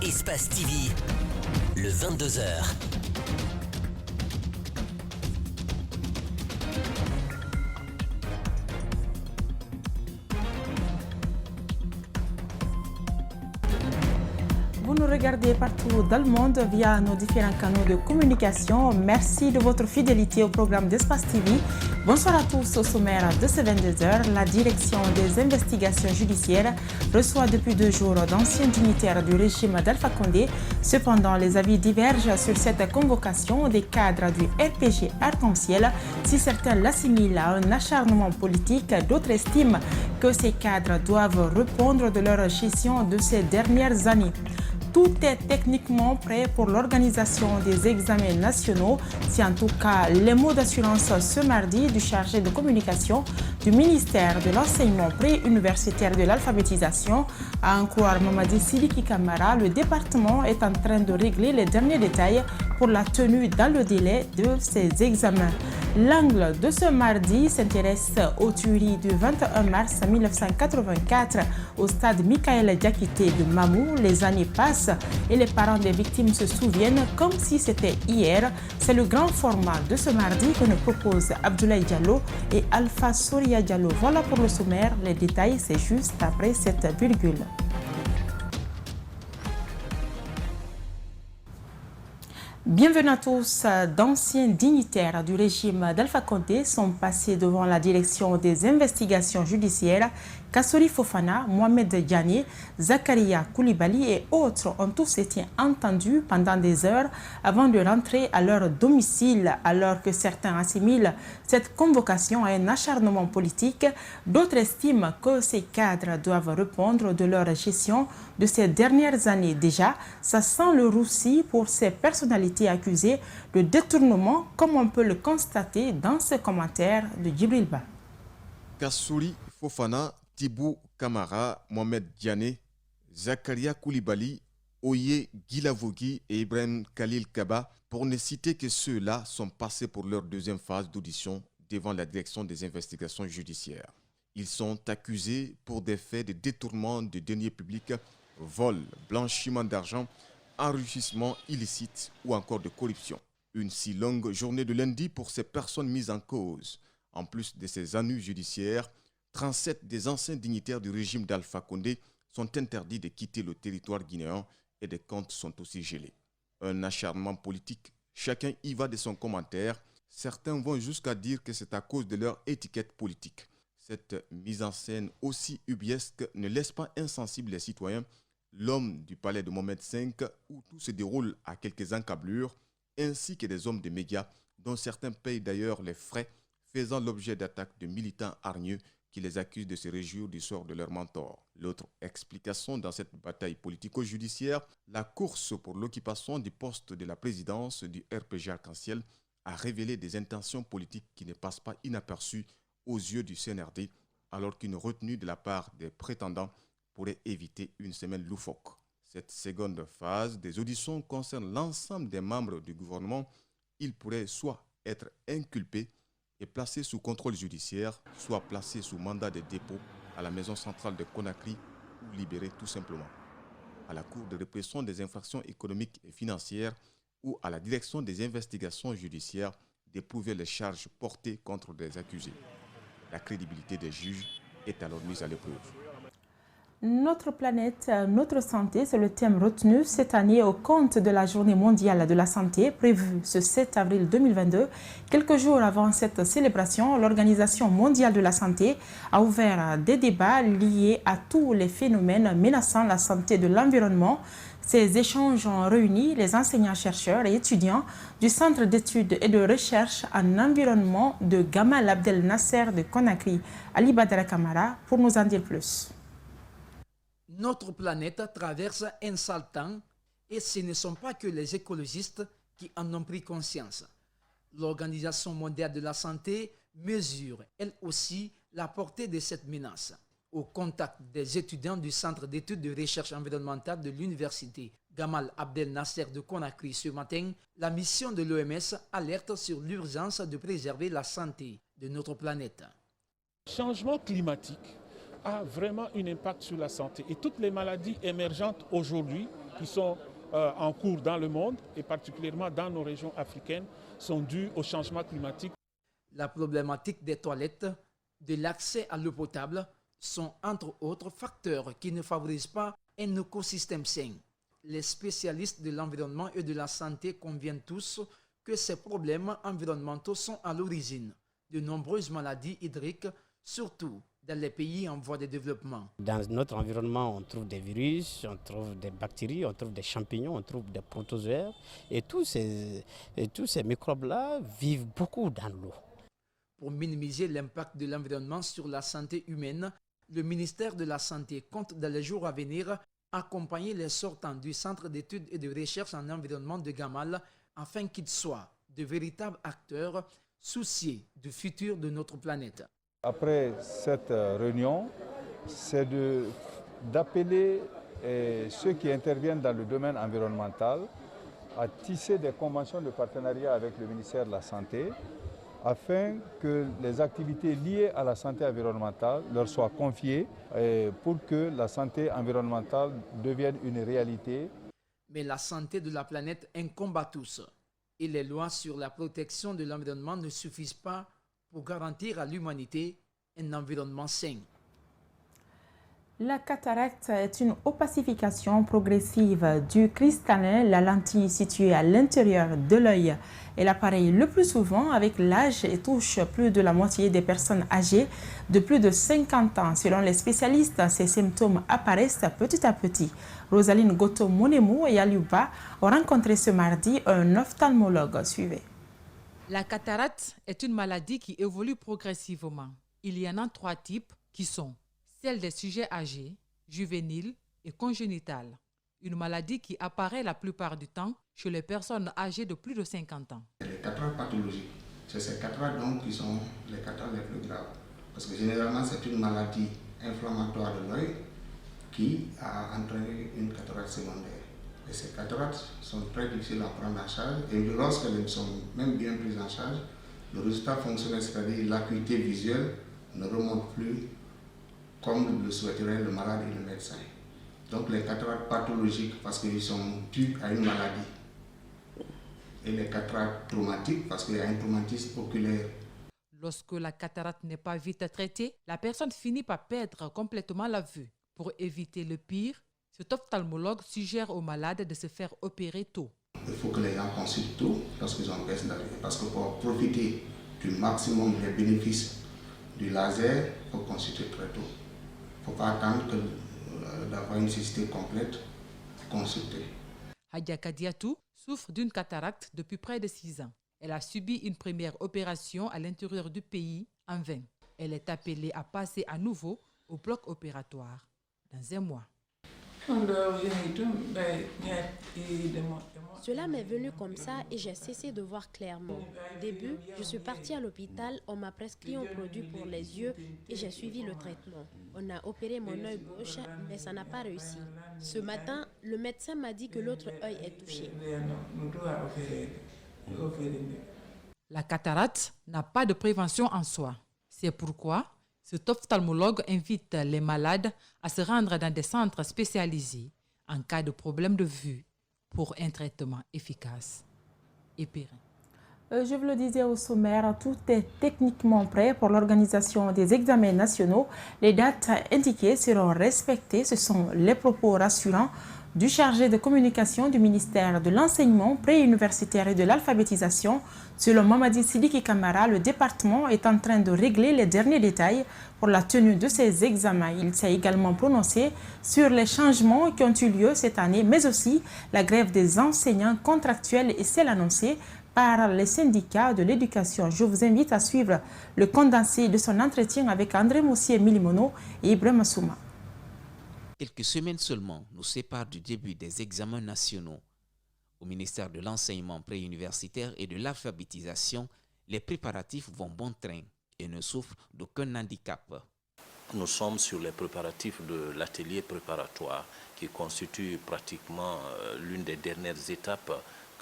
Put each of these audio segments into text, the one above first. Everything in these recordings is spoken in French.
Espace TV, le 22h. Vous nous regardez partout dans le monde via nos différents canaux de communication. Merci de votre fidélité au programme d'Espace TV. Bonsoir à tous. Au sommaire de ce 22h, la direction des investigations judiciaires reçoit depuis 2 jours d'anciens dignitaires du régime d'Alpha Condé. Cependant, les avis divergent sur cette convocation des cadres du RPG Arc-en-Ciel. Si certains l'assimilent à un acharnement politique, d'autres estiment que ces cadres doivent répondre de leur gestion de ces dernières années. Tout est techniquement prêt pour l'organisation des examens nationaux. C'est en tout cas les mots d'assurance ce mardi du chargé de communication du ministère de l'enseignement pré-universitaire de l'alphabétisation. À en croire Mamadi Sidiki Kamara, le département est en train de régler les derniers détails pour la tenue dans le délai de ces examens. L'angle de ce mardi s'intéresse aux tueries du 21 mars 1984 au stade Michael Diakité de Mamou. Les années passent et les parents des victimes se souviennent comme si c'était hier. C'est le grand format de ce mardi que nous proposent Abdoulaye Diallo et Alpha Soria Diallo. Voilà pour le sommaire. Les détails, c'est juste après cette virgule. Bienvenue à tous. D'anciens dignitaires du régime d'Alpha Condé sont passés devant la direction des investigations judiciaires. Kassori Fofana, Mohamed Diané, Zakaria Koulibaly et autres ont tous été entendus pendant des heures avant de rentrer à leur domicile. Alors que certains assimilent cette convocation à un acharnement politique, d'autres estiment que ces cadres doivent répondre de leur gestion de ces dernières années. Déjà, ça sent le roussi pour ces personnalités accusées de détournement, comme on peut le constater dans ce commentaire de Djibril Ba. Kassori Fofana, Thibou Kamara, Mohamed Diané, Zakaria Koulibaly, Oye Guilavogui et Ibrahim Khalil Kaba, pour ne citer que ceux-là, sont passés pour leur deuxième phase d'audition devant la direction des investigations judiciaires. Ils sont accusés pour des faits de détournement de deniers publics, vol, blanchiment d'argent, enrichissement illicite ou encore de corruption. Une si longue journée de lundi pour ces personnes mises en cause. En plus de ces ennuis judiciaires, 37 des anciens dignitaires du régime d'Alpha Condé sont interdits de quitter le territoire guinéen et des comptes sont aussi gelés. Un acharnement politique, chacun y va de son commentaire. Certains vont jusqu'à dire que c'est à cause de leur étiquette politique. Cette mise en scène aussi ubiesque ne laisse pas insensibles les citoyens. L'homme du palais de Mohamed V, où tout se déroule à quelques encablures, ainsi que des hommes de médias, dont certains payent d'ailleurs les frais, faisant l'objet d'attaques de militants hargneux qui les accusent de se réjouir du sort de leur mentor. L'autre explication dans cette bataille politico-judiciaire, la course pour l'occupation du poste de la présidence du RPG Arc-en-Ciel a révélé des intentions politiques qui ne passent pas inaperçues aux yeux du CNRD, alors qu'une retenue de la part des prétendants pourrait éviter une semaine loufoque. Cette seconde phase des auditions concerne l'ensemble des membres du gouvernement. Ils pourraient soit être inculpés et placés sous contrôle judiciaire, soit placés sous mandat de dépôt à la maison centrale de Conakry ou libérés tout simplement. À la Cour de répression des infractions économiques et financières ou à la direction des investigations judiciaires d'éprouver les charges portées contre des accusés. La crédibilité des juges est alors mise à l'épreuve. Notre planète, notre santé, c'est le thème retenu cette année au compte de la Journée mondiale de la santé prévue ce 7 avril 2022. Quelques jours avant cette célébration, l'Organisation mondiale de la santé a ouvert des débats liés à tous les phénomènes menaçant la santé de l'environnement. Ces échanges ont réuni les enseignants-chercheurs et étudiants du Centre d'études et de recherche en environnement de Gamal Abdel Nasser de Conakry. Ali Badara Kamara pour nous en dire plus. Notre planète traverse un sale temps et ce ne sont pas que les écologistes qui en ont pris conscience. L'Organisation mondiale de la santé mesure, elle aussi, la portée de cette menace. Au contact des étudiants du Centre d'études de recherche environnementale de l'Université Gamal Abdel Nasser de Conakry ce matin, la mission de l'OMS alerte sur l'urgence de préserver la santé de notre planète. Changement climatique a vraiment un impact sur la santé. Et toutes les maladies émergentes aujourd'hui qui sont en cours dans le monde et particulièrement dans nos régions africaines sont dues au changement climatique. La problématique des toilettes, de l'accès à l'eau potable sont entre autres facteurs qui ne favorisent pas un écosystème sain. Les spécialistes de l'environnement et de la santé conviennent tous que ces problèmes environnementaux sont à l'origine de nombreuses maladies hydriques, surtout dans les pays en voie de développement. Dans notre environnement, on trouve des virus, on trouve des bactéries, on trouve des champignons, on trouve des protozoaires. Et tous ces microbes-là vivent beaucoup dans l'eau. Pour minimiser l'impact de l'environnement sur la santé humaine, le ministère de la Santé compte dans les jours à venir accompagner les sortants du Centre d'études et de recherche en environnement de Gamal afin qu'ils soient de véritables acteurs souciés du futur de notre planète. Après cette réunion, c'est d'appeler ceux qui interviennent dans le domaine environnemental à tisser des conventions de partenariat avec le ministère de la Santé afin que les activités liées à la santé environnementale leur soient confiées pour que la santé environnementale devienne une réalité. Mais la santé de la planète incombe à tous et les lois sur la protection de l'environnement ne suffisent pas pour garantir à l'humanité un environnement sain. La cataracte est une opacification progressive du cristallin, la lentille située à l'intérieur de l'œil. Elle apparaît le plus souvent avec l'âge et touche plus de la moitié des personnes âgées de plus de 50 ans. Selon les spécialistes, ces symptômes apparaissent petit à petit. Rosaline Goto-Monemou et Aliouba ont rencontré ce mardi un ophtalmologue. Suivez. La cataracte est une maladie qui évolue progressivement. Il y en a 3 types qui sont celle des sujets âgés, juvéniles et congénitales. Une maladie qui apparaît la plupart du temps chez les personnes âgées de plus de 50 ans. Les cataractes pathologiques, c'est ces cataractes donc qui sont les cataractes les plus graves. Parce que généralement, c'est une maladie inflammatoire de l'œil qui a entraîné une cataracte secondaire. Et ces cataractes sont très difficiles à prendre en charge et lorsqu'elles sont même bien prises en charge, le résultat fonctionnel, c'est-à-dire l'acuité visuelle, ne remonte plus comme le souhaiterait le malade et le médecin. Donc les cataractes pathologiques parce qu'ils sont dus à une maladie. Et les cataractes traumatiques parce qu'il y a un traumatisme oculaire. Lorsque la cataracte n'est pas vite traitée, la personne finit par perdre complètement la vue. Pour éviter le pire, cet ophtalmologue suggère aux malades de se faire opérer tôt. Il faut que les gens consultent tôt lorsqu'ils ont baisse la vue. Parce que pour profiter du maximum des bénéfices du laser, il faut consulter très tôt. Il ne faut pas attendre d'avoir une cécité complète pour consulter. Hadia Kadiatou souffre d'une cataracte depuis près de 6 ans. Elle a subi une première opération à l'intérieur du pays en vain. Elle est appelée à passer à nouveau au bloc opératoire dans un mois. Cela m'est venu comme ça et j'ai cessé de voir clairement. Au début, je suis partie à l'hôpital, on m'a prescrit un produit pour les yeux et j'ai suivi le traitement. On a opéré mon œil gauche, mais ça n'a pas réussi. Ce matin, le médecin m'a dit que l'autre œil est touché. La cataracte n'a pas de prévention en soi. C'est pourquoi cet ophtalmologue invite les malades à se rendre dans des centres spécialisés en cas de problème de vue pour un traitement efficace et pérenne. Je vous le disais au sommaire, tout est techniquement prêt pour l'organisation des examens nationaux. Les dates indiquées seront respectées. Ce sont les propos rassurants du chargé de communication du ministère de l'enseignement préuniversitaire et de l'alphabétisation. Selon Mamadi Sidiki Kamara, le département est en train de régler les derniers détails pour la tenue de ces examens. Il s'est également prononcé sur les changements qui ont eu lieu cette année, mais aussi la grève des enseignants contractuels et celle annoncée par les syndicats de l'éducation. Je vous invite à suivre le condensé de son entretien avec André Moussier-Milimono et Ibrahim Souma. Quelques semaines seulement nous séparent du début des examens nationaux. Au ministère de l'enseignement préuniversitaire et de l'alphabétisation, les préparatifs vont bon train et ne souffrent d'aucun handicap. Nous sommes sur les préparatifs de l'atelier préparatoire qui constitue pratiquement l'une des dernières étapes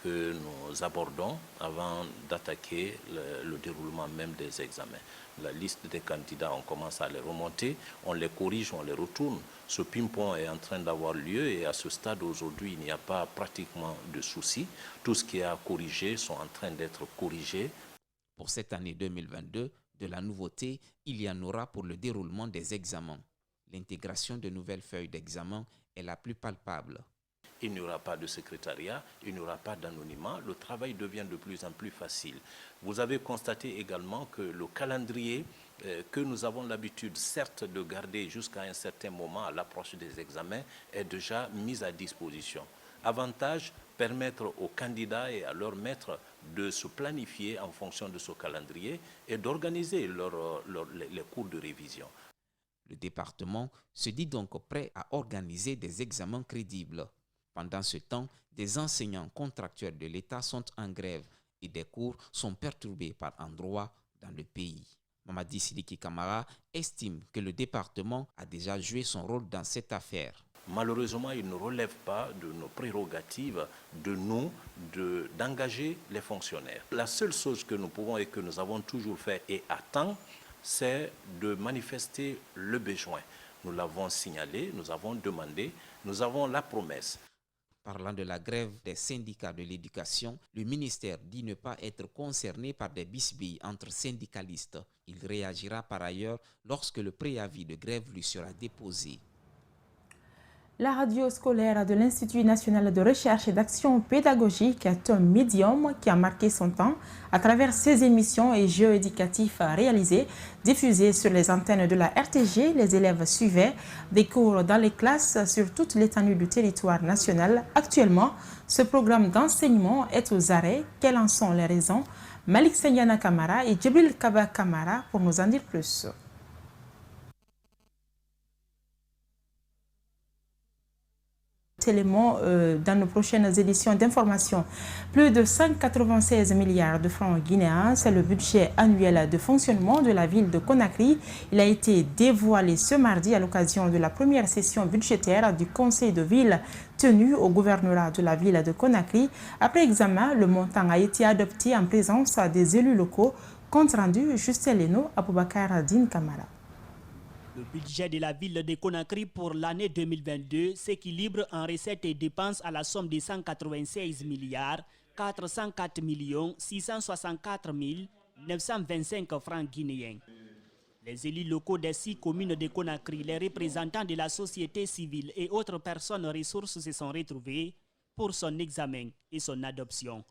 que nous abordons avant d'attaquer le déroulement même des examens. La liste des candidats, on commence à les remonter, on les corrige, on les retourne. Ce ping-pong est en train d'avoir lieu et à ce stade aujourd'hui, il n'y a pas pratiquement de soucis. Tout ce qui est à corriger sont en train d'être corrigés. Pour cette année 2022, de la nouveauté, il y en aura pour le déroulement des examens. L'intégration de nouvelles feuilles d'examen est la plus palpable. Il n'y aura pas de secrétariat, il n'y aura pas d'anonymat, le travail devient de plus en plus facile. Vous avez constaté également que le calendrier que nous avons l'habitude certes de garder jusqu'à un certain moment à l'approche des examens est déjà mis à disposition. Avantage, permettre aux candidats et à leurs maîtres de se planifier en fonction de ce calendrier et d'organiser les cours de révision. Le département se dit donc prêt à organiser des examens crédibles. Pendant ce temps, des enseignants contractuels de l'État sont en grève et des cours sont perturbés par endroits dans le pays. Mamadi Sidiki Kamara estime que le département a déjà joué son rôle dans cette affaire. Malheureusement, il ne relève pas de nos prérogatives, de nous, d'engager les fonctionnaires. La seule chose que nous pouvons et que nous avons toujours fait et à temps, c'est de manifester le besoin. Nous l'avons signalé, nous avons demandé, nous avons la promesse. Parlant de la grève des syndicats de l'éducation, le ministère dit ne pas être concerné par des bisbilles entre syndicalistes. Il réagira par ailleurs lorsque le préavis de grève lui sera déposé. La radio scolaire de l'Institut national de recherche et d'action pédagogique est un médium qui a marqué son temps à travers ses émissions et jeux éducatifs réalisés, diffusés sur les antennes de la RTG. Les élèves suivaient des cours dans les classes sur toute l'étendue du territoire national. Actuellement, ce programme d'enseignement est aux arrêts. Quelles en sont les raisons? Malik Sendiana Kamara et Djibril Kaba Kamara pour nous en dire plus. Éléments dans nos prochaines éditions d'information. Plus de 196 milliards de francs guinéens, c'est le budget annuel de fonctionnement de la ville de Conakry. Il a été dévoilé ce mardi à l'occasion de la première session budgétaire du conseil de ville tenu au gouvernorat de la ville de Conakry. Après examen, le montant a été adopté en présence des élus locaux. Compte rendu, Justin Leno, Aboubakar Din Kamara. Le budget de la ville de Conakry pour l'année 2022 s'équilibre en recettes et dépenses à la somme de 196 milliards 404 millions 664 925 francs guinéens. Les élus locaux des 6 communes de Conakry, les représentants de la société civile et autres personnes ressources se sont retrouvés pour son examen et son adoption.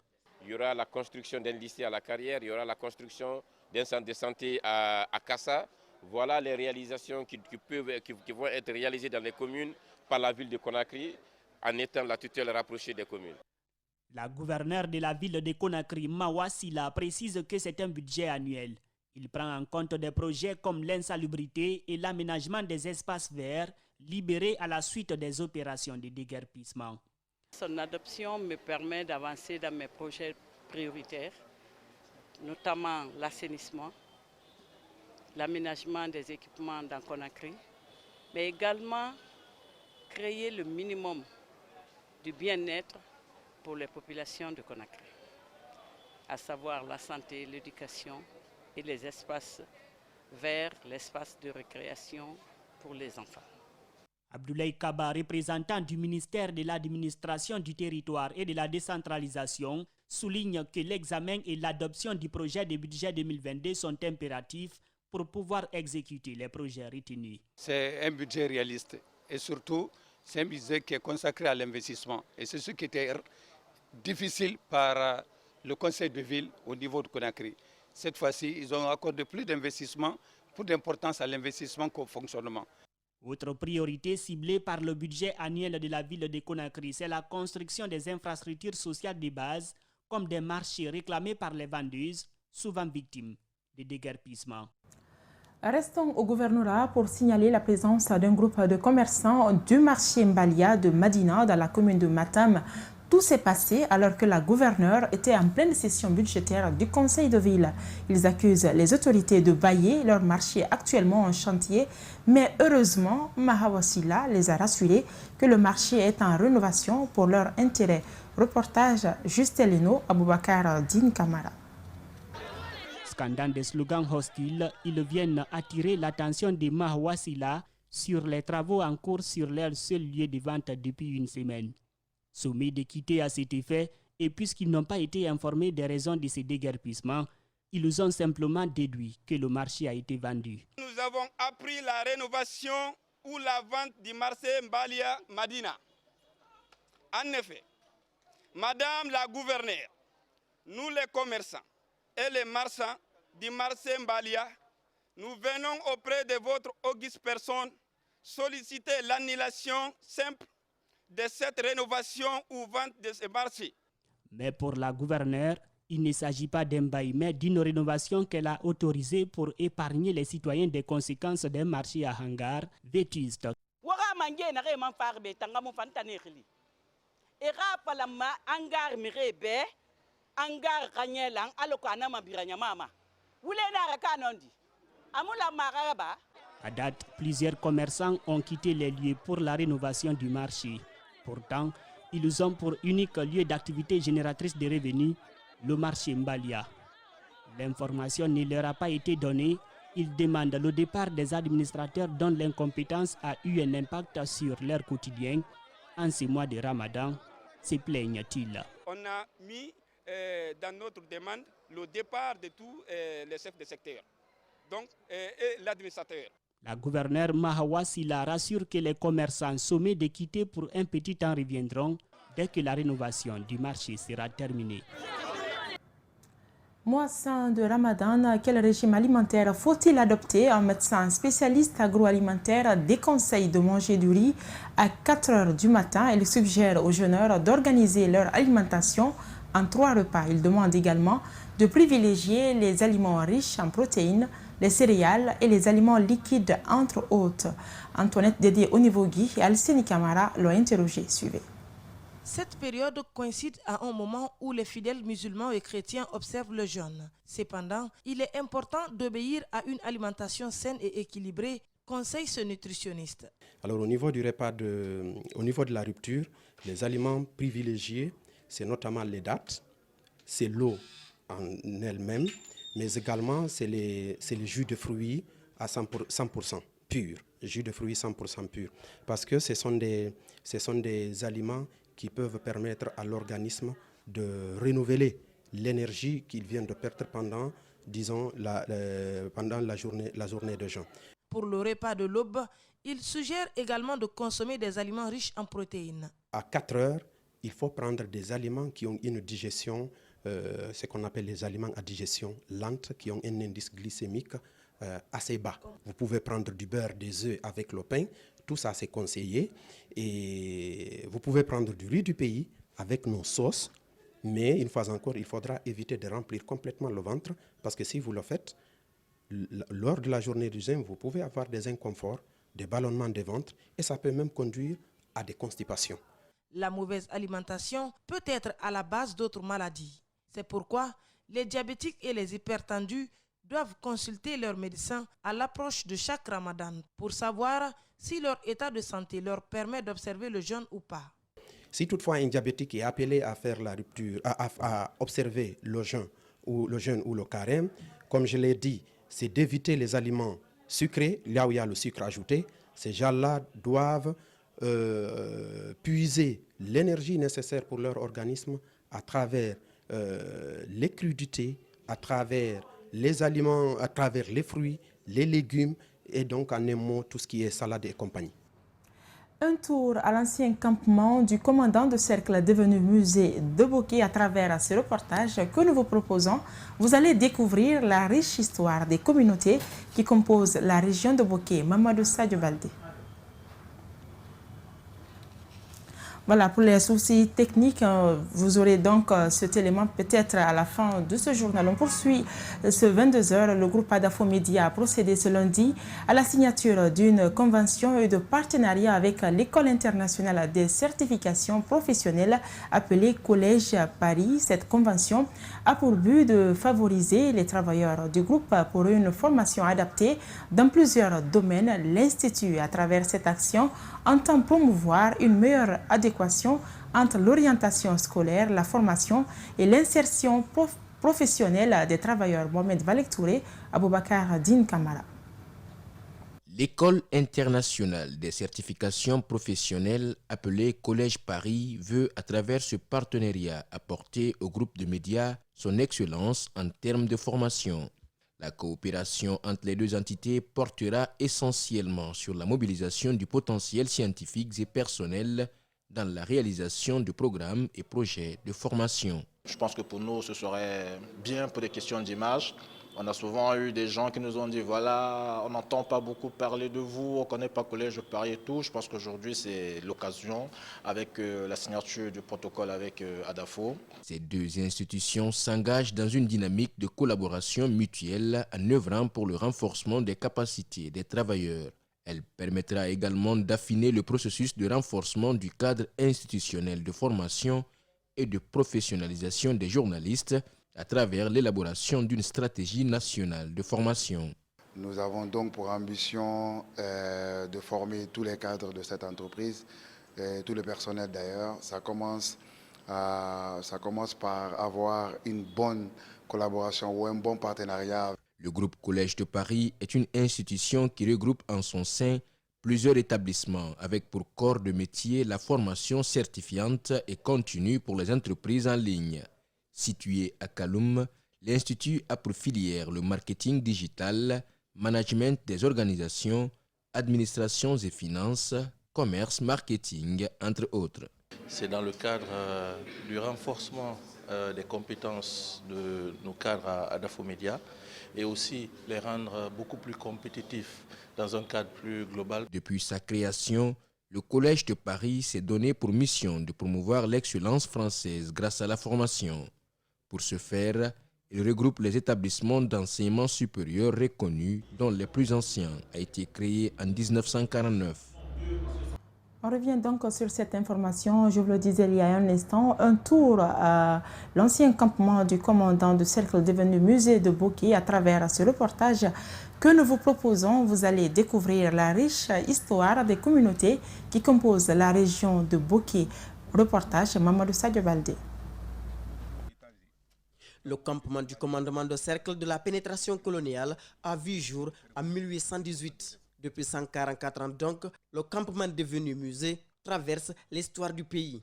Il y aura la construction d'un lycée à la Carrière, il y aura la construction d'un centre de santé à Kassa. Voilà les réalisations qui vont être réalisées dans les communes par la ville de Conakry en étant la tutelle rapprochée des communes. La gouverneure de la ville de Conakry, Mawa Sila, précise que c'est un budget annuel. Il prend en compte des projets comme l'insalubrité et l'aménagement des espaces verts libérés à la suite des opérations de déguerpissement. Son adoption me permet d'avancer dans mes projets prioritaires, notamment l'assainissement, l'aménagement des équipements dans Conakry, mais également créer le minimum du bien-être pour les populations de Conakry, à savoir la santé, l'éducation et les espaces verts, l'espace de récréation pour les enfants. Abdoulaye Kaba, représentant du ministère de l'administration du territoire et de la décentralisation, souligne que l'examen et l'adoption du projet de budget 2022 sont impératifs pour pouvoir exécuter les projets retenus. C'est un budget réaliste et surtout, c'est un budget qui est consacré à l'investissement. Et c'est ce qui était difficile par le conseil de ville au niveau de Conakry. Cette fois-ci, ils ont accordé plus d'investissement, plus d'importance à l'investissement qu'au fonctionnement. Autre priorité ciblée par le budget annuel de la ville de Conakry, c'est la construction des infrastructures sociales de base, comme des marchés réclamés par les vendeuses, souvent victimes de déguerpissement. Restons au gouvernorat pour signaler la présence d'un groupe de commerçants du marché Mbalia de Madina dans la commune de Matam. Tout s'est passé alors que la gouverneure était en pleine session budgétaire du conseil de ville. Ils accusent les autorités de bailler leur marché actuellement en chantier, mais heureusement, Mahawa Silla les a rassurés que le marché est en rénovation pour leur intérêt. Reportage Justelino Aboubakar Din Kamara. Scandant des slogans hostiles, ils viennent attirer l'attention de Mahawa Silla sur les travaux en cours sur leur seul lieu de vente depuis une semaine. Sommés de quitter à cet effet, et puisqu'ils n'ont pas été informés des raisons de ces déguerpissements, ils ont simplement déduit que le marché a été vendu. Nous avons appris la rénovation ou la vente du marché Mbalia Madina. En effet, Madame la gouverneure, nous les commerçants et les marchands du marché Mbalia, nous venons auprès de votre auguste personne solliciter l'annulation simple de cette rénovation ou vente de ce marché. Mais pour la gouverneure, il ne s'agit pas d'un bail, mais d'une rénovation qu'elle a autorisée pour épargner les citoyens des conséquences d'un marché à hangar vétuste. À date, plusieurs commerçants ont quitté les lieux pour la rénovation du marché. Pourtant, ils ont pour unique lieu d'activité génératrice de revenus le marché Mbalia. L'information ne leur a pas été donnée. Ils demandent le départ des administrateurs dont l'incompétence a eu un impact sur leur quotidien. En ces mois de Ramadan, se plaignent-ils. On a mis dans notre demande le départ de tous les chefs de secteur, donc et l'administrateur. La gouverneure Mahawa Silla rassure que les commerçants sommés de quitter pour un petit temps reviendront dès que la rénovation du marché sera terminée. Moisson de Ramadan, quel régime alimentaire faut-il adopter? Un médecin spécialiste agroalimentaire déconseille de manger du riz à 4 heures du matin. Il suggère aux jeûneurs d'organiser leur alimentation en 3 repas. Il demande également de privilégier les aliments riches en protéines, les céréales et les aliments liquides, entre autres. Antoinette Dédé Onivogui et Alcini Camara l'ont interrogé. Suivez. Cette période coïncide à un moment où les fidèles musulmans et chrétiens observent le jeûne. Cependant, il est important d'obéir à une alimentation saine et équilibrée, conseille ce nutritionniste. Alors au niveau du repas, au niveau de la rupture, les aliments privilégiés, c'est notamment les dattes, c'est l'eau en elle-même, mais également c'est les jus de fruits à 100% purs, jus de fruits 100% purs, parce que ce sont des aliments qui peuvent permettre à l'organisme de renouveler l'énergie qu'il vient de perdre pendant, disons, pendant la journée de jeûne. Pour le repas de l'aube, il suggère également de consommer des aliments riches en protéines. À 4 heures, il faut prendre des aliments qui ont une digestion, ce qu'on appelle les aliments à digestion lente, qui ont un indice glycémique assez bas. Vous pouvez prendre du beurre, des œufs avec le pain, tout ça c'est conseillé. Et vous pouvez prendre du riz du pays avec nos sauces, mais une fois encore, il faudra éviter de remplir complètement le ventre, parce que si vous le faites, lors de la journée du jeûne, vous pouvez avoir des inconforts, des ballonnements de ventre, et ça peut même conduire à des constipations. La mauvaise alimentation peut être à la base d'autres maladies. C'est pourquoi les diabétiques et les hypertendus doivent consulter leur médecin à l'approche de chaque Ramadan pour savoir si leur état de santé leur permet d'observer le jeûne ou pas. Si toutefois un diabétique est appelé à faire la rupture, à observer le jeûne ou le carême, comme je l'ai dit, c'est d'éviter les aliments sucrés, là où il y a le sucre ajouté. Ces gens-là doivent puiser l'énergie nécessaire pour leur organisme à travers les crudités, à travers les aliments, à travers les fruits, les légumes, et donc en un mot tout ce qui est salade et compagnie. Un tour à l'ancien campement du commandant de cercle devenu musée de Boké à travers ce reportage que nous vous proposons. Vous allez découvrir la riche histoire des communautés qui composent la région de Boké. Mamadou Sadio Baldé. Voilà, pour les soucis techniques, vous aurez donc cet élément peut-être à la fin de ce journal. On poursuit ce 22h. Le groupe Adafo Média a procédé ce lundi à la signature d'une convention et de partenariat avec l'École internationale des certifications professionnelles appelée Collège Paris. Cette convention a pour but de favoriser les travailleurs du groupe pour une formation adaptée dans plusieurs domaines. L'Institut, à travers cette action, entend promouvoir une meilleure adéquation entre l'orientation scolaire, la formation et l'insertion professionnelle des travailleurs. Mohamed Valek Touré, Aboubakar Din Kamara. L'École internationale des certifications professionnelles appelée Collège Paris veut, à travers ce partenariat, apporter au groupe de médias son excellence en termes de formation. La coopération entre les deux entités portera essentiellement sur la mobilisation du potentiel scientifique et personnel dans la réalisation de programmes et projets de formation. Je pense que pour nous, ce serait bien pour des questions d'image. On a souvent eu des gens qui nous ont dit, voilà, on n'entend pas beaucoup parler de vous, on ne connaît pas Collège Paris et tout. Je pense qu'aujourd'hui, c'est l'occasion avec la signature du protocole avec Adafo. Ces deux institutions s'engagent dans une dynamique de collaboration mutuelle en œuvrant pour le renforcement des capacités des travailleurs. Elle permettra également d'affiner le processus de renforcement du cadre institutionnel de formation et de professionnalisation des journalistes à travers l'élaboration d'une stratégie nationale de formation. Nous avons donc pour ambition de former tous les cadres de cette entreprise, tout le personnel d'ailleurs. Ça commence par avoir une bonne collaboration ou un bon partenariat. Le groupe Collège de Paris est une institution qui regroupe en son sein plusieurs établissements avec pour corps de métier la formation certifiante et continue pour les entreprises en ligne. Situé à Kaloum, l'Institut a pour filière le marketing digital, management des organisations, administrations et finances, commerce, marketing, entre autres. C'est dans le cadre du renforcement des compétences de nos cadres à Adafo Média et aussi les rendre beaucoup plus compétitifs dans un cadre plus global. Depuis sa création, le Collège de Paris s'est donné pour mission de promouvoir l'excellence française grâce à la formation. Pour ce faire, il regroupe les établissements d'enseignement supérieur reconnus, dont les plus anciens a été créé en 1949. On revient donc sur cette information. Je vous le disais il y a un instant, un tour à l'ancien campement du commandant de cercle devenu musée de Boké. À travers ce reportage que nous vous proposons, vous allez découvrir la riche histoire des communautés qui composent la région de Boké. Reportage Mamadou Sadio Baldé. Le campement du commandement de cercle de la pénétration coloniale a vu jour en 1818. Depuis 144 ans donc, le campement devenu musée traverse l'histoire du pays.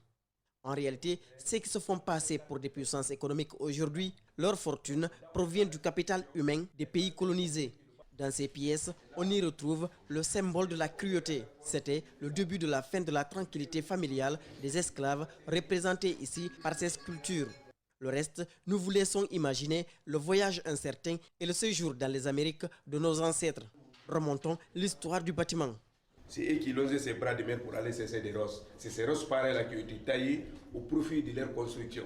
En réalité, ceux qui se font passer pour des puissances économiques aujourd'hui, leur fortune provient du capital humain des pays colonisés. Dans ces pièces, on y retrouve le symbole de la cruauté. C'était le début de la fin de la tranquillité familiale des esclaves représentés ici par ces sculptures. Le reste, nous vous laissons imaginer le voyage incertain et le séjour dans les Amériques de nos ancêtres. Remontons l'histoire du bâtiment. C'est eux qui longeaient ses bras de mer pour aller chercher des roses. C'est ces roses pareilles-là qui ont été taillées au profit de leur construction.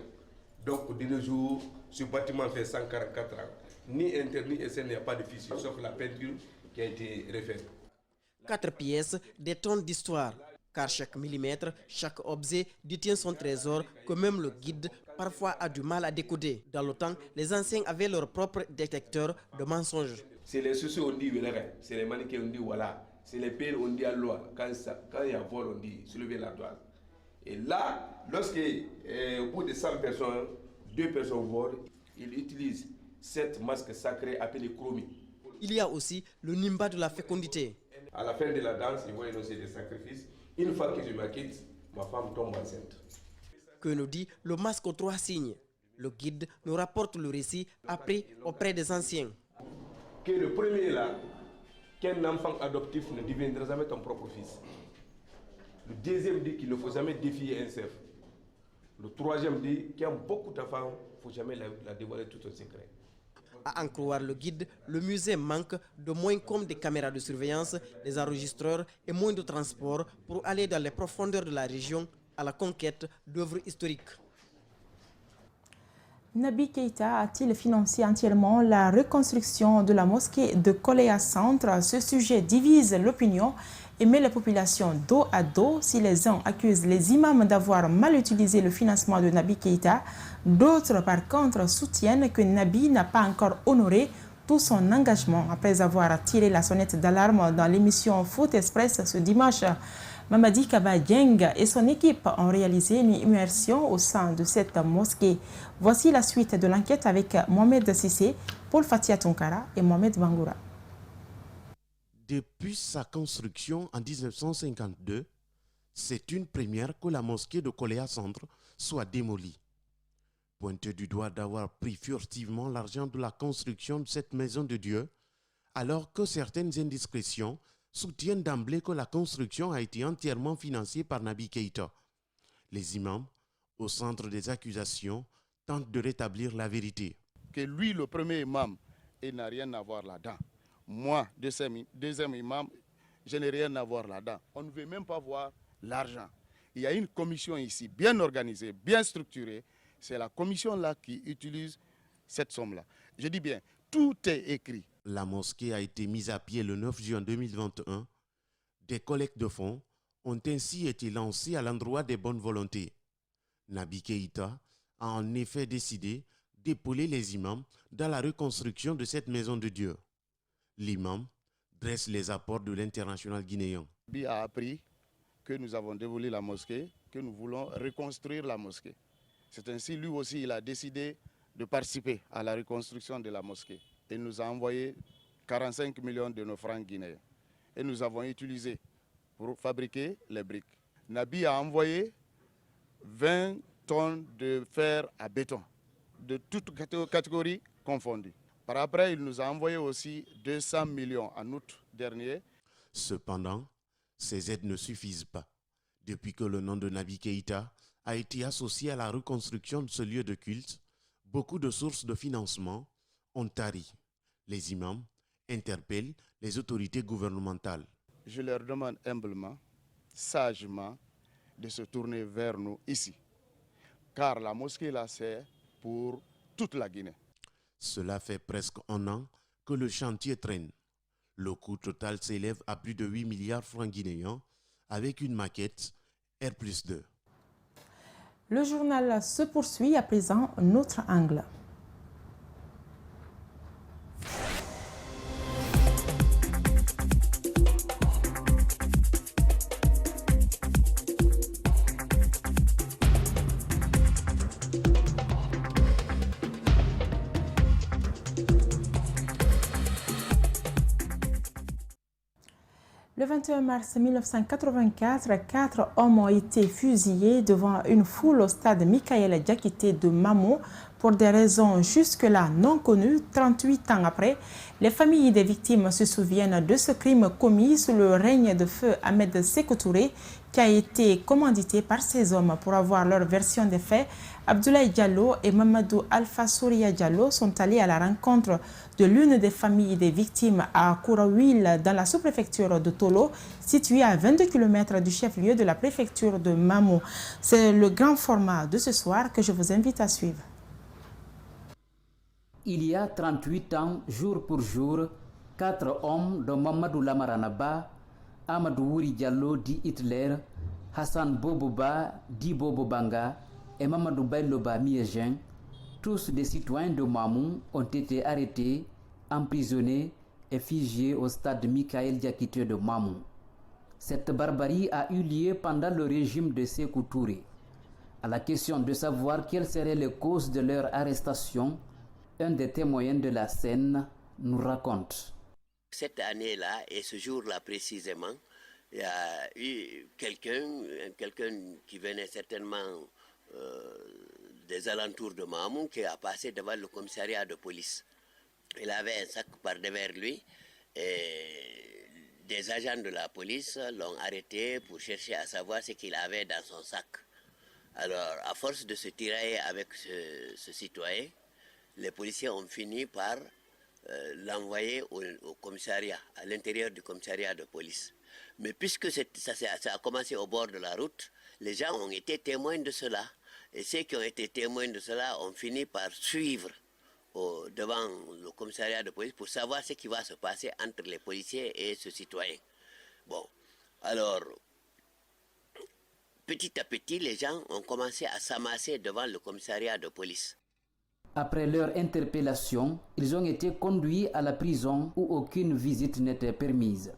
Donc, de nos jours, ce bâtiment fait 144 ans. Ni interne ni externe, il n'y a pas de fissure, sauf la peinture qui a été refaite. 4 pièces, des tonnes d'histoire. Car chaque millimètre, chaque objet détient son trésor que même le guide parfois a du mal à décoder. Dans le temps, les anciens avaient leur propre détecteur de mensonges. C'est les soucis, on dit Welere, c'est les mannequins, on dit voilà. C'est les pères, on dit Alloa. Quand il y a vol, on dit soulever la douane. Et là, lorsque, au bout de 100 personnes, 2 personnes volent, ils utilisent cette masque sacrée appelée chromie. Il y a aussi le nimba de la fécondité. À la fin de la danse, ils vont énoncer des sacrifices. Une fois que je me quitte, ma femme tombe enceinte. Que nous dit le masque aux 3 signes? Le guide nous rapporte le récit appris auprès des anciens. Que le premier là, qu'un enfant adoptif ne deviendra jamais ton propre fils. Le deuxième dit qu'il ne faut jamais défier un chef. Le troisième dit qu'il y a beaucoup d'enfants, il ne faut jamais la dévoiler tout un secret. À en croire le guide, le musée manque de moyens comme des caméras de surveillance, des enregistreurs et moins de transport pour aller dans les profondeurs de la région à la conquête d'œuvres historiques. Nabi Keïta a-t-il financé entièrement la reconstruction de la mosquée de Koleya Centre? Ce sujet divise l'opinion et met les populations dos à dos. Si les uns accusent les imams d'avoir mal utilisé le financement de Nabi Keïta, d'autres par contre soutiennent que Nabi n'a pas encore honoré tout son engagement. Après avoir tiré la sonnette d'alarme dans l'émission Foot Express ce dimanche, Mamadi Kaba Dieng et son équipe ont réalisé une immersion au sein de cette mosquée. Voici la suite de l'enquête avec Mohamed Sissé, Paul Fatia Tonkara et Mohamed Bangoura. Depuis sa construction en 1952, c'est une première que la mosquée de Koleya Centre soit démolie. Pointé du doigt d'avoir pris furtivement l'argent de la construction de cette maison de Dieu, alors que certaines indiscrétions soutiennent d'emblée que la construction a été entièrement financée par Nabi Keïta. Les imams, au centre des accusations, tentent de rétablir la vérité. Que lui, le premier imam, il n'a rien à voir là-dedans. Moi, deuxième imam, je n'ai rien à voir là-dedans. On ne veut même pas voir l'argent. Il y a une commission ici, bien organisée, bien structurée. C'est la commission-là qui utilise cette somme-là. Je dis bien, tout est écrit. La mosquée a été mise à pied le 9 juin 2021. Des collectes de fonds ont ainsi été lancées à l'endroit des bonnes volontés. Nabi Keïta a en effet décidé d'épauler les imams dans la reconstruction de cette maison de Dieu. L'imam dresse les apports de l'international guinéen. Nabi a appris que nous avons dévolé la mosquée, que nous voulons reconstruire la mosquée. C'est ainsi, lui aussi, il a décidé de participer à la reconstruction de la mosquée. Il nous a envoyé 45 millions de nos francs guinéens. Et nous avons utilisé pour fabriquer les briques. Nabi a envoyé 20 tonnes de fer à béton, de toutes catégories confondues. Par après, il nous a envoyé aussi 200 millions en août dernier. Cependant, ces aides ne suffisent pas. Depuis que le nom de Nabi Keïta a été associé à la reconstruction de ce lieu de culte, beaucoup de sources de financement ont tari. Les imams interpellent les autorités gouvernementales. Je leur demande humblement, sagement, de se tourner vers nous ici. Car la mosquée là, c'est pour toute la Guinée. Cela fait presque un an que le chantier traîne. Le coût total s'élève à plus de 8 milliards francs guinéens avec une maquette R+2. Le journal se poursuit à présent notre angle. Le 21 mars 1984, 4 hommes ont été fusillés devant une foule au stade Michael Diakité de Mamo pour des raisons jusque-là non connues. 38 ans après, les familles des victimes se souviennent de ce crime commis sous le règne de feu Ahmed Sékou Touré, qui a été commandité par ces hommes pour avoir leur version des faits. Abdoulaye Diallo et Mamadou Alpha Souria Diallo sont allés à la rencontre de l'une des familles des victimes à Kourawil, dans la sous-préfecture de Tolo, située à 22 km du chef-lieu de la préfecture de Mamo. C'est le grand format de ce soir que je vous invite à suivre. Il y a 38 ans, jour pour jour, 4 hommes dont Mamadou Lamaranaba, Amadou Wouri Diallo dit Hitler, Hassan Boboba dit Bobo Banga et Mamadou Bailoba Miégin, tous des citoyens de Mamou, ont été arrêtés, emprisonnés et figés au stade Michael Diakité de Mamou. Cette barbarie a eu lieu pendant le régime de Sékou Touré. À la question de savoir quelles seraient les causes de leur arrestation, un des témoins de la scène nous raconte. Cette année-là et ce jour-là précisément, il y a eu quelqu'un qui venait certainement des alentours de Mamou qui a passé devant le commissariat de police. Il avait un sac par devers lui et des agents de la police l'ont arrêté pour chercher à savoir ce qu'il avait dans son sac. Alors, à force de se tirailler avec ce citoyen, les policiers ont fini par l'envoyer au commissariat, à l'intérieur du commissariat de police. Mais puisque ça a commencé au bord de la route, les gens ont été témoins de cela. Et ceux qui ont été témoins de cela ont fini par suivre devant le commissariat de police pour savoir ce qui va se passer entre les policiers et ce citoyen. Bon, alors, petit à petit, les gens ont commencé à s'amasser devant le commissariat de police. Après leur interpellation, ils ont été conduits à la prison où aucune visite n'était permise.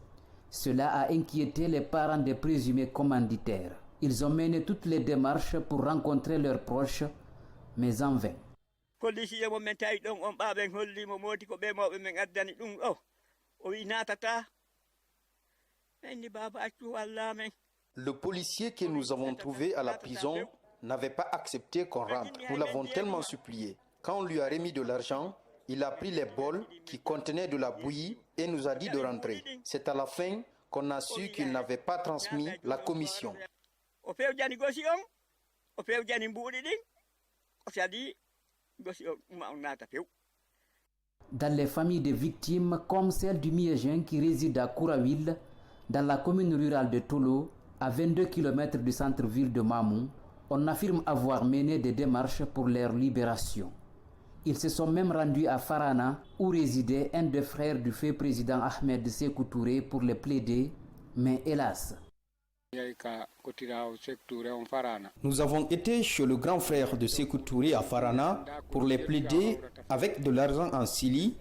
Cela a inquiété les parents des présumés commanditaires. Ils ont mené toutes les démarches pour rencontrer leurs proches, mais en vain. Le policier que nous avons trouvé à la prison n'avait pas accepté qu'on rentre. Nous l'avons tellement supplié. Quand on lui a remis de l'argent, il a pris les bols qui contenaient de la bouillie et nous a dit de rentrer. C'est à la fin qu'on a su qu'il n'avait pas transmis la commission. Dans les familles de victimes, comme celle du Miégin qui réside à Kourawil, dans la commune rurale de Tolo, à 22 km du centre-ville de Mamou, on affirme avoir mené des démarches pour leur libération. Ils se sont même rendus à Farana, où résidait un des frères du feu président Ahmed Sékou Touré pour les plaider, mais hélas. Nous avons été chez le grand frère de Sékou Touré à Farana pour les plaider avec de l'argent en Sili.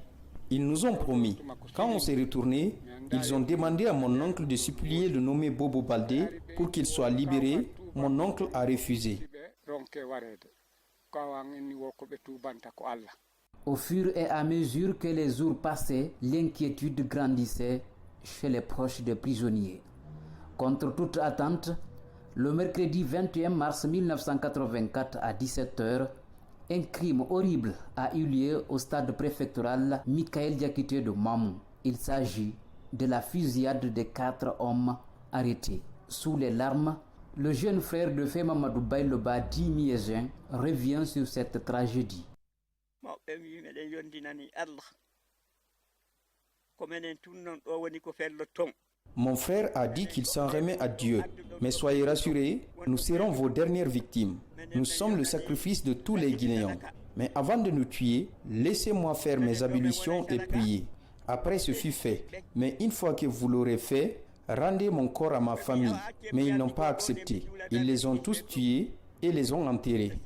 Ils nous ont promis. Quand on s'est retourné, ils ont demandé à mon oncle de supplier le nommé Bobo Baldé pour qu'il soit libéré. Mon oncle a refusé. Au fur et à mesure que les jours passaient, l'inquiétude grandissait chez les proches des prisonniers. Contre toute attente, le mercredi 21 mars 1984 à 17h, un crime horrible a eu lieu au stade préfectoral Michael Diakité de Mamou. Il s'agit de la fusillade de 4 hommes arrêtés. Sous les larmes, le jeune frère de Fé Mamadou Bayloba Di Miégin revient sur cette tragédie. Mon frère a dit qu'il s'en remet à Dieu. Mais soyez rassurés, nous serons vos dernières victimes. Nous sommes le sacrifice de tous les Guinéens. Mais avant de nous tuer, laissez-moi faire mes ablutions et prier. Après, ce fut fait. Mais une fois que vous l'aurez fait, rendez mon corps à ma famille. Mais ils n'ont pas accepté. Ils les ont tous tués et les ont enterrés.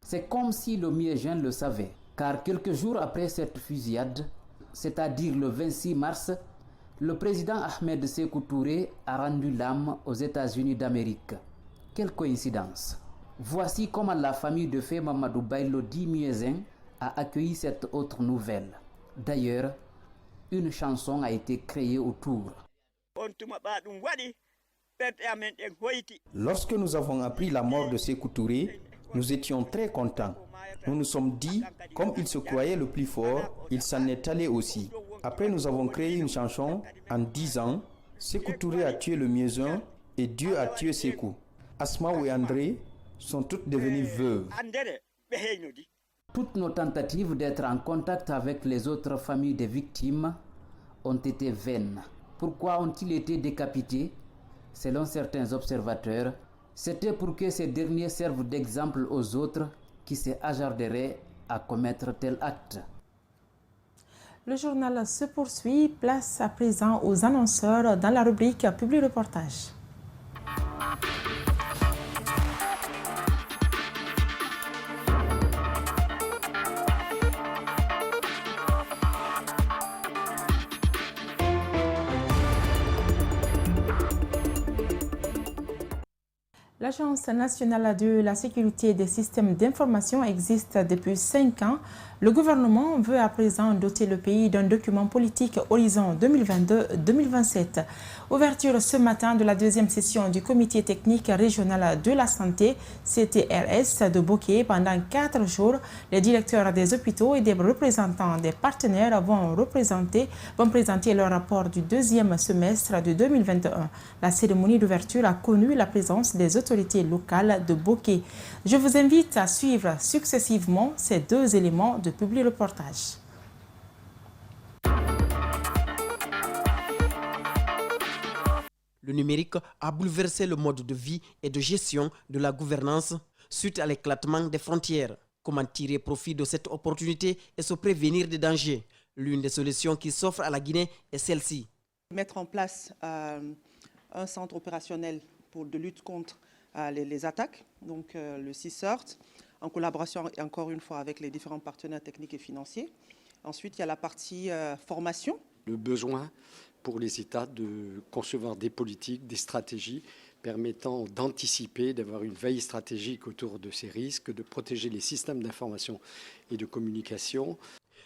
C'est comme si le Miégin le savait, car quelques jours après cette fusillade, c'est-à-dire le 26 mars, le président Ahmed Sékou Touré a rendu l'âme aux États-Unis d'Amérique. Quelle coïncidence! Voici comment la famille de Fé Mamadou Baylo Di Miégin a accueilli cette autre nouvelle. D'ailleurs, une chanson a été créée autour. Lorsque nous avons appris la mort de Sékou Touré, nous étions très contents. Nous nous sommes dit, comme il se croyait le plus fort, il s'en est allé aussi. Après, nous avons créé une chanson en disant « Sékou Touré a tué le Miégin et Dieu a tué Sékou ». Asma et André sont toutes devenues veuves. Toutes nos tentatives d'être en contact avec les autres familles des victimes ont été vaines. Pourquoi ont-ils été décapités? Selon certains observateurs, c'était pour que ces derniers servent d'exemple aux autres qui se hasarderaient à commettre tel acte. Le journal se poursuit. Place à présent aux annonceurs dans la rubrique Public Reportage. L'Agence nationale de la sécurité des systèmes d'information existe depuis 5 ans. Le gouvernement veut à présent doter le pays d'un document politique Horizon 2022-2027. Ouverture ce matin de la deuxième session du comité technique régional de la santé, CTRS de Bokeh. Pendant 4 jours, les directeurs des hôpitaux et des représentants des partenaires vont présenter leur rapport du deuxième semestre de 2021. La cérémonie d'ouverture a connu la présence des autorités autorités locales de Boké. Je vous invite à suivre successivement ces deux éléments de publi-reportage. Le numérique a bouleversé le mode de vie et de gestion de la gouvernance suite à l'éclatement des frontières. Comment tirer profit de cette opportunité et se prévenir des dangers? L'une des solutions qui s'offre à la Guinée est celle-ci. Mettre en place un centre opérationnel de lutte contre les attaques, donc le CISORT, en collaboration encore une fois avec les différents partenaires techniques et financiers. Ensuite, il y a la partie formation. Le besoin pour les États de concevoir des politiques, des stratégies permettant d'anticiper, d'avoir une veille stratégique autour de ces risques, de protéger les systèmes d'information et de communication.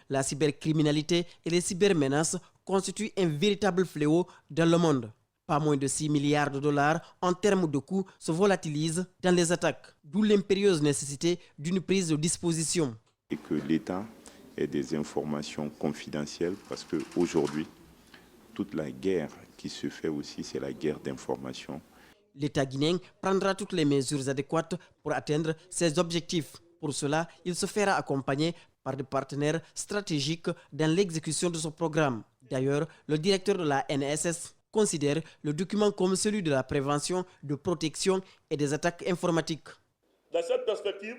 La cybercriminalité et les cybermenaces constituent un véritable fléau dans le monde. Pas moins de 6 milliards de dollars en termes de coûts se volatilisent dans les attaques, d'où l'impérieuse nécessité d'une prise de disposition. Et que l'État ait des informations confidentielles parce qu'aujourd'hui, toute la guerre qui se fait aussi, c'est la guerre d'information. L'État guinéen prendra toutes les mesures adéquates pour atteindre ses objectifs. Pour cela, il se fera accompagner par des partenaires stratégiques dans l'exécution de ce programme. D'ailleurs, le directeur de la NSS considère le document comme celui de la prévention, de protection et des attaques informatiques. Dans cette perspective,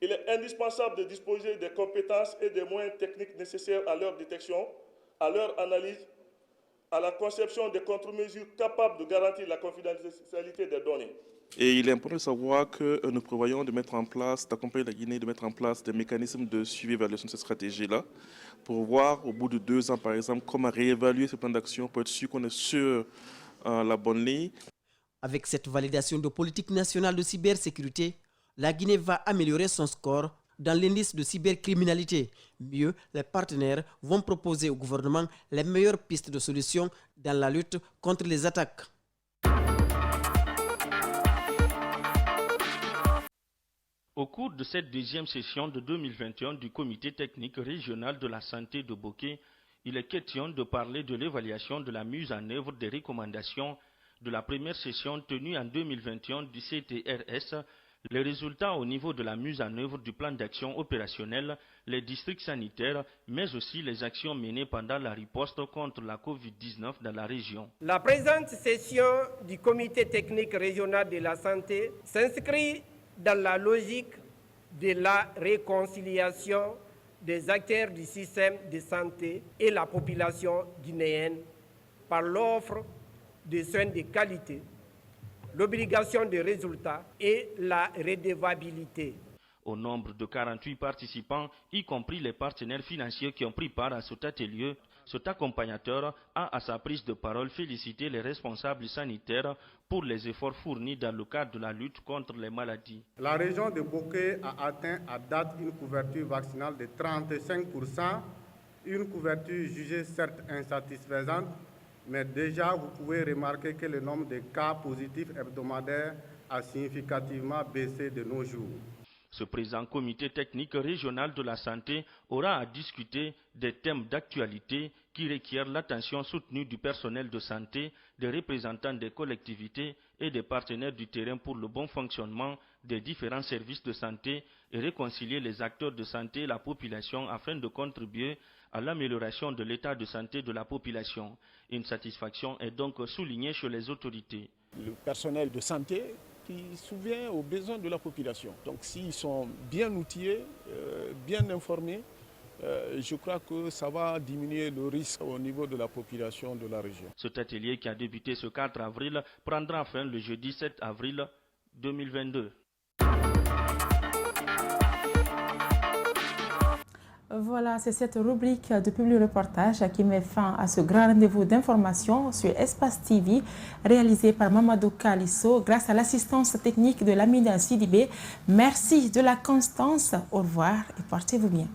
il est indispensable de disposer des compétences et des moyens techniques nécessaires à leur détection, à leur analyse, à la conception des contre-mesures capables de garantir la confidentialité des données. Et il est important de savoir que nous prévoyons de mettre en place, d'accompagner la Guinée, de mettre en place des mécanismes de suivi et évaluation de cette stratégie-là, pour voir au bout de 2 ans, par exemple, comment réévaluer ce plan d'action pour être sûr qu'on est sur la bonne ligne. Avec cette validation de politique nationale de cybersécurité, la Guinée va améliorer son score dans l'indice de cybercriminalité. Mieux, les partenaires vont proposer au gouvernement les meilleures pistes de solutions dans la lutte contre les attaques. Au cours de cette deuxième session de 2021 du Comité technique régional de la santé de Boké, il est question de parler de l'évaluation de la mise en œuvre des recommandations de la première session tenue en 2021 du CTRS, les résultats au niveau de la mise en œuvre du plan d'action opérationnel, les districts sanitaires, mais aussi les actions menées pendant la riposte contre la COVID-19 dans la région. La présente session du Comité technique régional de la santé s'inscrit dans la logique de la réconciliation des acteurs du système de santé et la population guinéenne par l'offre de soins de qualité, l'obligation de résultats et la redevabilité. Au nombre de 48 participants, y compris les partenaires financiers qui ont pris part à cet atelier, cet accompagnateur a à sa prise de parole félicité les responsables sanitaires pour les efforts fournis dans le cadre de la lutte contre les maladies. La région de Boké a atteint à date une couverture vaccinale de 35%, une couverture jugée certes insatisfaisante, mais déjà vous pouvez remarquer que le nombre de cas positifs hebdomadaires a significativement baissé de nos jours. Ce présent comité technique régional de la santé aura à discuter des thèmes d'actualité qui requièrent l'attention soutenue du personnel de santé, des représentants des collectivités et des partenaires du terrain pour le bon fonctionnement des différents services de santé et réconcilier les acteurs de santé et la population afin de contribuer à l'amélioration de l'état de santé de la population. Une satisfaction est donc soulignée chez les autorités. Le personnel de santé qui souvient aux besoins de la population. Donc s'ils sont bien outillés, bien informés, je crois que ça va diminuer le risque au niveau de la population de la région. Cet atelier qui a débuté ce 4 avril prendra fin le jeudi 7 avril 2022. Voilà, c'est cette rubrique de publi-reportage qui met fin à ce grand rendez-vous d'information sur Espace TV, réalisé par Mamadou Kalisso grâce à l'assistance technique de Lamine Sidibé. Merci de la constance. Au revoir et portez-vous bien.